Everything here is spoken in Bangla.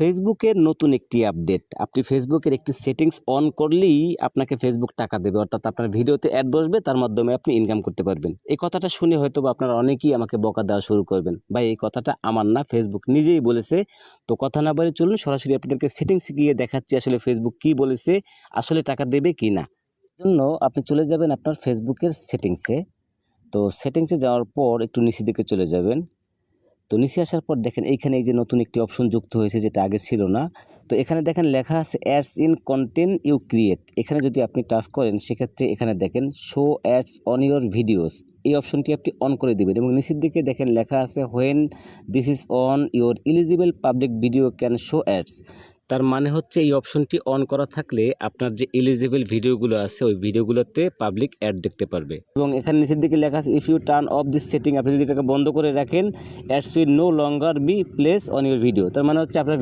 ফেসবুকের নতুন একটি আপডেট। আপনি ফেসবুকের একটি সেটিংস অন করলেই আপনাকে ফেসবুক টাকা দেবে, অর্থাৎ আপনার ভিডিওতে অ্যাড বসবে, তার মাধ্যমে আপনি ইনকাম করতে পারবেন। এই কথাটা শুনে হয়তো আপনারা অনেকেই আমাকে বকা দেওয়া শুরু করবেন, ভাই এই কথাটা আমার না, ফেসবুক নিজেই বলেছে। তো কথা না বলে চলুন সরাসরি আপনাদেরকে সেটিংসে গিয়ে দেখাচ্ছি আসলে ফেসবুক কি বলেছে, আসলে টাকা দেবে কি না। জন্য আপনি চলে যাবেন আপনার ফেসবুকের সেটিংসে। তো সেটিংসে যাওয়ার পর একটু নিচের দিকে চলে যাবেন। তো নিচে আসার পর দেখেন এইখানে এই যে নতুন একটি অপশন যুক্ত হয়েছে, যেটা আগে ছিল না। তো এখানে দেখেন লেখা আছে ads in content you create. এখানে যদি আপনি টাচ করেন সেক্ষেত্রে এখানে দেখেন show ads on your videos, এই অপশনটি আপনি অন করে দিবেন। এবং নিচের দিকে দেখেন লেখা আছে when this is on your eligible public video can show ads. তার মানে হচ্ছে এই অপশনটি অন করা থাকলে আপনার যে এলিজিবল ভিডিওগুলো আছে ওই ভিডিওগুলোতে পাবলিক অ্যাড দেখতে পারবে। এবং এখানে নিচের দিকে লেখা আছে if you turn off this setting, আপনি যদি এটাকে বন্ধ করে রাখেন ads will no longer be place on your video. তার মানে হচ্ছে আপনার